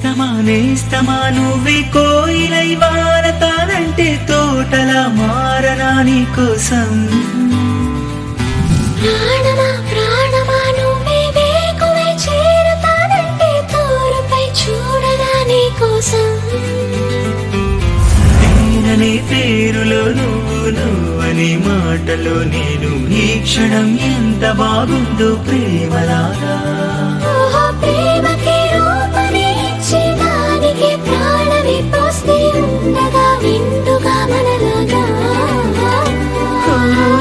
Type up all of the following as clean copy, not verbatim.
నేస్తమా నువ్వే కోయిలై వారతానంటే తోటలా మారనా నీ కోసం. ప్రాణమా ప్రాణమా నువ్వే వేకువై చేరతానంటే తోరుపై చూడనా నీ కోసం. నేననే పేరులో నువ్వని మాటలో నేను ఈ క్షణం ఎంత బాగుందో ప్రేమలాగా. ప్రేమకి రూపని ఇచ్చి దానికి ప్రాణమి పోస్తే ఉండగా విందుగా మనలాగా.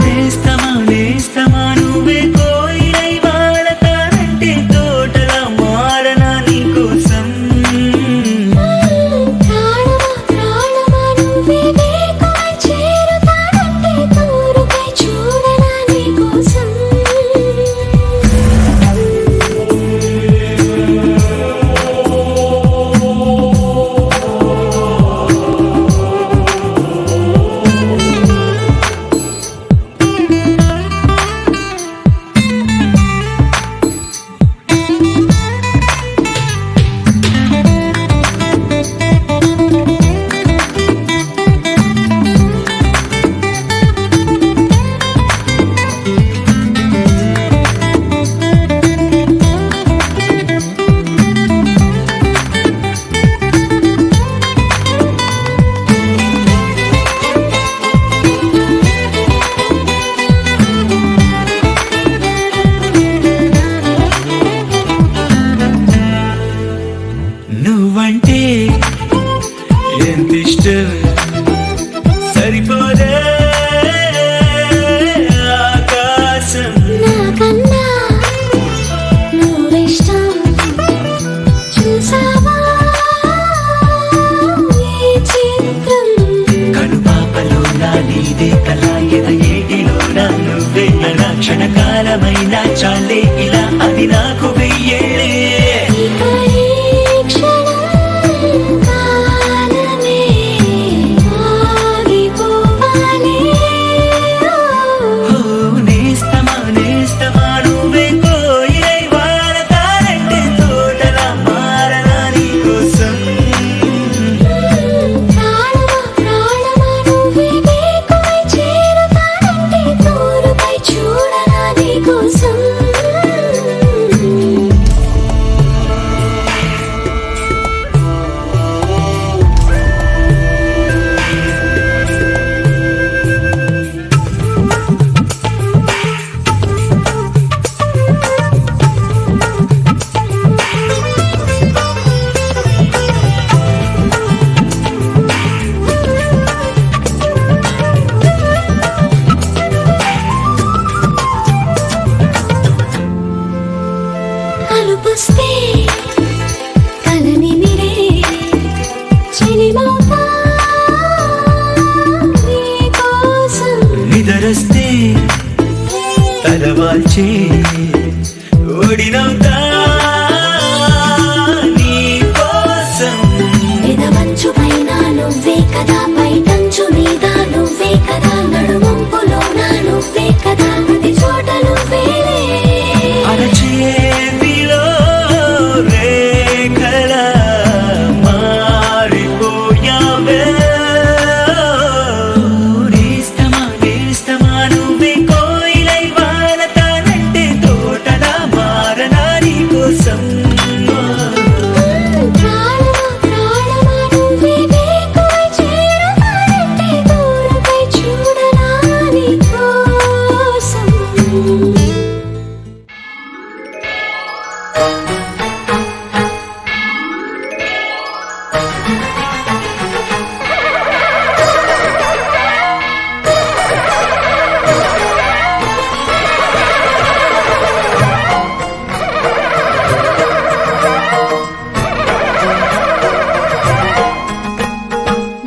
నేస్తమా నువ్వే కోయిలై వాడతానంటే తోటలా మారనా నీ కోసం. ప్రాణమా ప్రాణమా నువ్వే వేకువై చేరతానంటే తోరుపై చూడనా నీ కోసం. నువ్వంటే ఎంతిష్టం సరిపోదే ఆకాశం. నాకన్నా నువ్విష్టం చూసావా ఈ చిత్రం. కనుపాపలో నా నీదే కళ ఏటిలో నా నువ్వే నా క్షణకాలమైనా చాలే ఇలా అది నాకు వెయ్యేళ్ళే. కలుపుస్తే కలని మిరే చెలిమౌతా నీ కోసం. నిదరస్తే తలవాల్చి ఓడినవుతా నీ కోసం. ఎదమంచు పైన నువ్వే కదా, పైటంచు మీద నువ్వే కదా, నడుమంపులో నా నువ్వే కదా, ప్రతి చోట నువ్వేలే. అరచేతిలో రేఖల మారిపోయావే. నేస్తమా నువ్వే కోయిలై వాడతానంటే తోటలా మారనా నీ కోసం. ప్రాణమా ప్రాణమా నువ్వే వేకువై చేరతానంటే తోరుపై చూడనా నీ కోసం.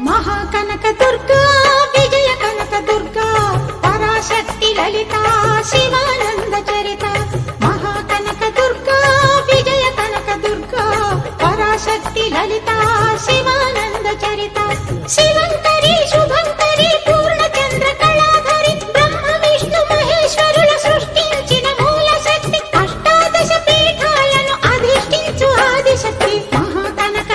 మహాకనక దుర్గా విజయ కనక దుర్గా పరాశక్తి లలిత శివానంద చరిత. మహాకనక దుర్గా విజయ కనక దుర్గా పరాశక్తి లలిత శివానంద చరిత. శివంకరి శుభంకరి పూర్ణచంద్ర కళాధరి బ్రహ్మ విష్ణు మహేశ్వరుల సృష్టించిన మూల శక్తి. అష్టాదశ పీఠాలను అధిష్ఠించు ఆదిశక్తి. మహాకనక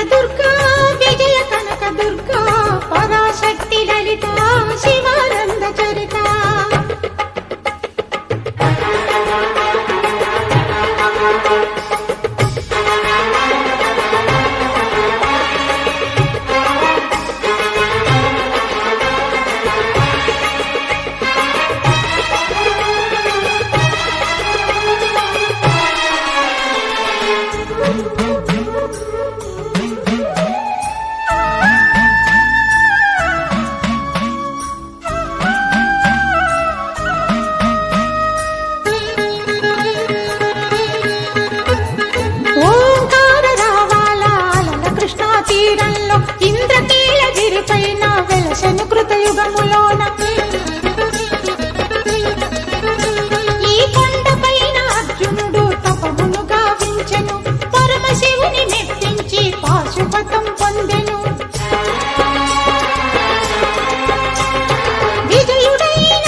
ఓంకార రావాల అలల కృష్ణా తీరంలో ఇంద్రకీలగిరి పైన వెలసెను కృతయుగములోన ఈ కొండపైన అర్జునుడు తపమును గావించెను పరమశివుని మెప్పించి పాశుపతం పొందెను విజయుడైన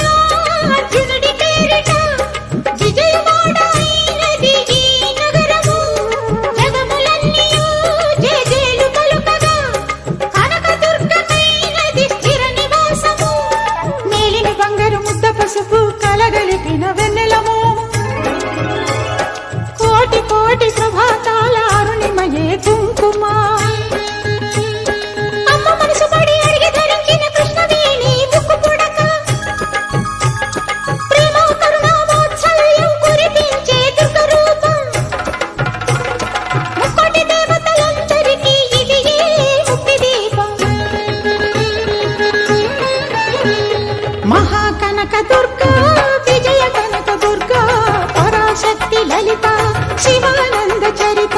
అర్జునుడి పేరిట విజయవాడ అయినది ఈ నగరము జగములన్నీయు జేజేలు పలుకగా కనకదుర్గమైనది స్థిర నివాసము మేలిమి బంగారు ముద్ద పసుపు కలగలిపిన వెన్నెలము కోటి కోటి ప్రభాతాల అరుణిమయే కుంకుమ అమ్మ మనసు పడి అడిగి ధరించిన కృష్ణవేణి ముక్కు పుడక ప్రేమ కరుణ వాత్సల్యం కురిపించే దుర్గ రూపం ముక్కోటి దేవతలందరికీ ఇది ముక్తి దీపం మహాకనక దుర్గా విజయ కనక దుర్గా పరాశక్తి లలిత శివానంద చరిత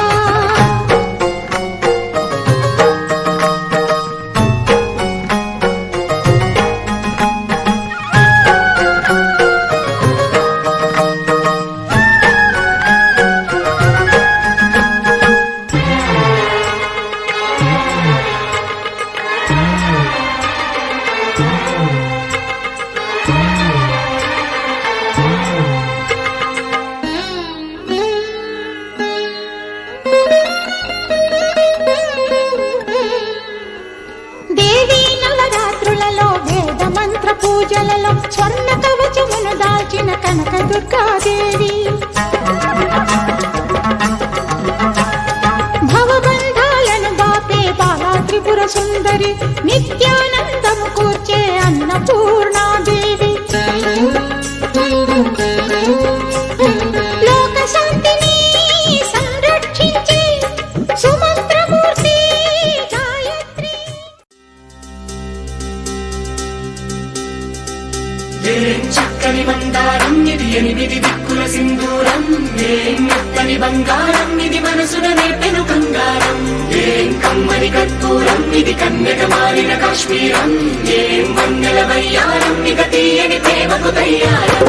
దేవీ నవరాత్రులలో వేద మంత్ర పూజలలో స్వర్ణ కవచమును దాల్చిన కనక దుర్గాదేవి భవబంధాలను బాపే బాలా త్రిపుర సుందరి నిత్యానందము కూర్చే అన్నపూర్ణాదేవి లోక శాంతిని సంరక్షించే సుమంత్రమూర్తి గాయత్రి ఏం చక్కని మందారం ఇది ఎనిమిది దిక్కుల సింధూరం ఏం మెత్తని బంగారం ఇది మనసున నేపెను కంగారం ఏం కమ్మని కర్పూరం ఇది కన్యక మారిన కాశ్మీరం ఏం వన్నెల వయ్యారం ఇక తీయని ప్రేమకు తయ్యారం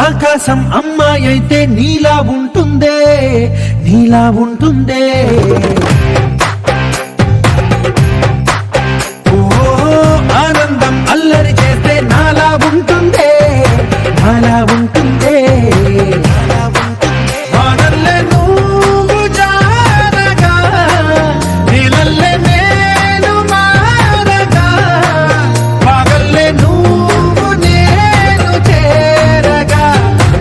ఆకాశం అమ్మాయి అయితే నీలా ఉంటుందే నీలా ఉంటుందే ఓ ఆనందం అల్లరి చేస్తే నాలా ఉంటుందే నాలా ఉంటుందే వానల్లే నువ్వు జారగా నీలల్లే నేను మారగా పగల్లే నువ్వు నేను చేరగా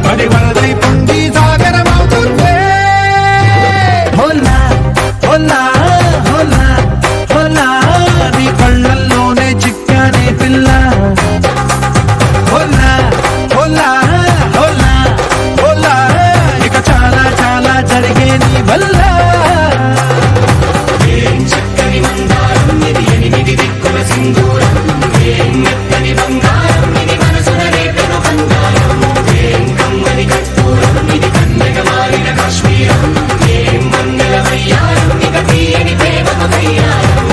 పడి వరదై పొంగి సాగరమవుతుందే హోలా హోలా హోలా హోలా నీ కళ్ళల్లోనే చిక్కానే పిల్ల హోలా హోలా హోలా హోలా ఇక చాలా చాలా జరిగే నీ వల్ల ఏం చక్కని మందారం ఇది ఎనిమిది దిక్కుల సింధూరం ఏం మెత్తని బంగారం ఇది మనసున రేపెను కంగారం ఏం కమ్మని కర్పూరం ఇది కన్యక మారిన కాశ్మీరం ఏం వన్నెల వయ్యారం ఇక తీయని ప్రేమకు తయ్యారం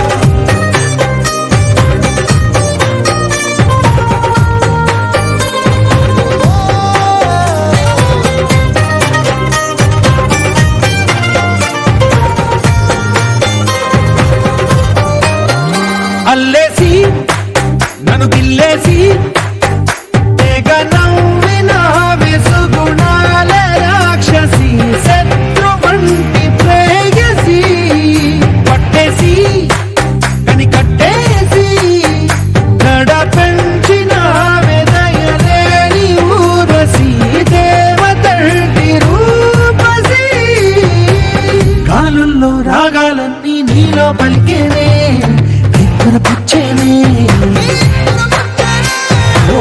అల్లేసి నన్ను గిల్లేసి తెగ నవ్విన విసుగుణాల రాక్షసి శత్రు వంటి ప్రేయసి పట్టేసి కని కట్టేసి నడ పెంచిన దయలేని ఊరసి దేవతంటి రూపసి గాలుల్లో రాగాలన్నీ నీలో పలికేనే పుచ్చేనే ఓ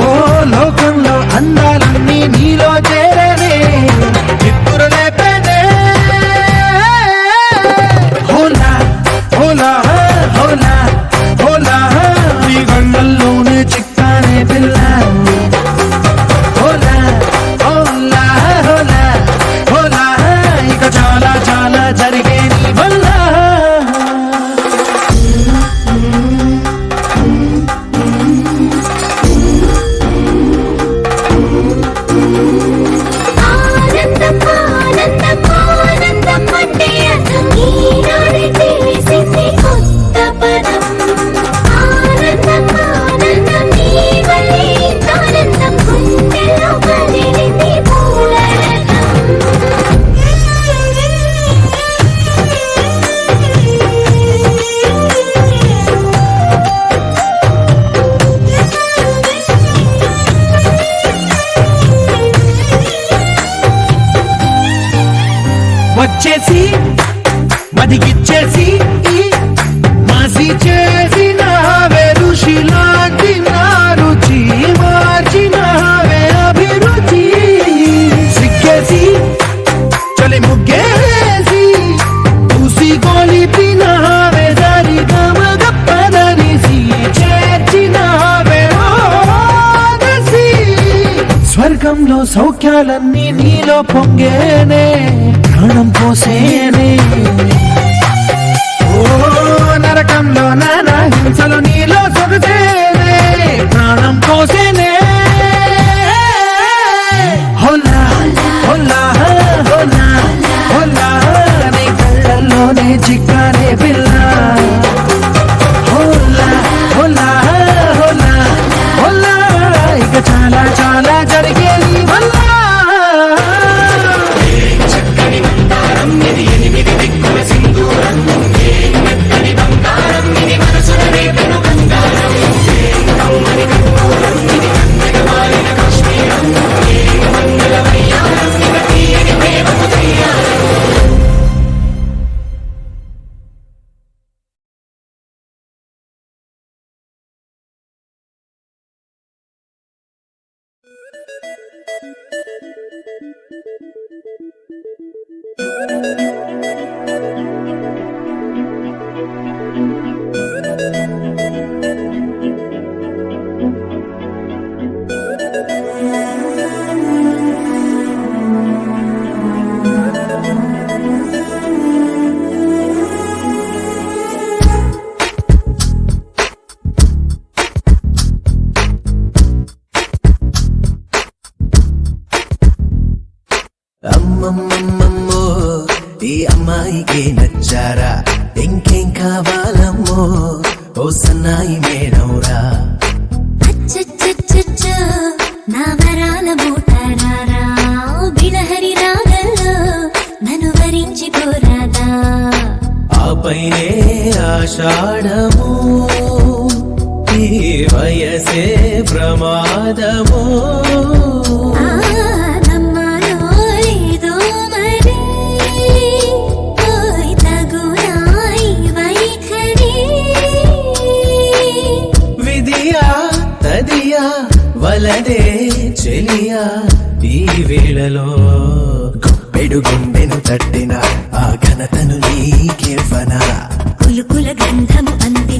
సిగ్గేసి మదిగిచ్చేసి మాసి చేసిన ఋషిలాంటి నా రుచి మార్చిన అభిరుచి సిగ్గేసి చలి ముగ్గేసి చూసి గోలిపిన దారి గమగప్పదనిసి చేర్చిన స్వర్గంలో సౌఖ్యాలన్నీ నీలో పొంగేనే ప్రాణం పోసేనే ఓ నరకంలో నానా హింసలు నీలో సొగసేనే ప్రాణం పోసేనే హోలా హోలా హోలా హోలా నీ కళ్ళల్లోనే చిక్కానే పిల్ల హోలా హోలా హోలా హోలా ఇక చాలా చాలా జరిగేది వల్ల చక్కని మందారం ఇది 8 దిక్కుల సింధూరం ఏం మెత్తని బంగారం ఇది మనసున రేపెను కంగారం ఏం కమ్మని కర్పూరం ఇది కన్నెగ మారిన కాశ్మీరం ఏం మంగళ వయ్యారం ఇక తీయని ప్రేమకు తయ్యారం అమ్మమ్మమ్మమ్మో ఈ అమ్మాయికి నచ్చారా ఇంకేం కావాలమ్మో ఓ సన్నాయి మేడంరా అచ్చచ్చచ్చచ్చో, నా వరాల మూటరారా బిలహరి రాగల్లో నన్ను వరించి పోరాదా ఆపైనే ఆషాఢము ఈ వయసే ప్రమాదము ఆ, నమ్మాలో లేదో మరి ఓయ్ తగునా ఈ వైఖరి విధియా తదియా వలదే చెలియా ఈ వేళలో గుప్పెడు గుండెను తట్టిన ఆ ఘనతను నీకేవనా కులుకుల గంధము అందిన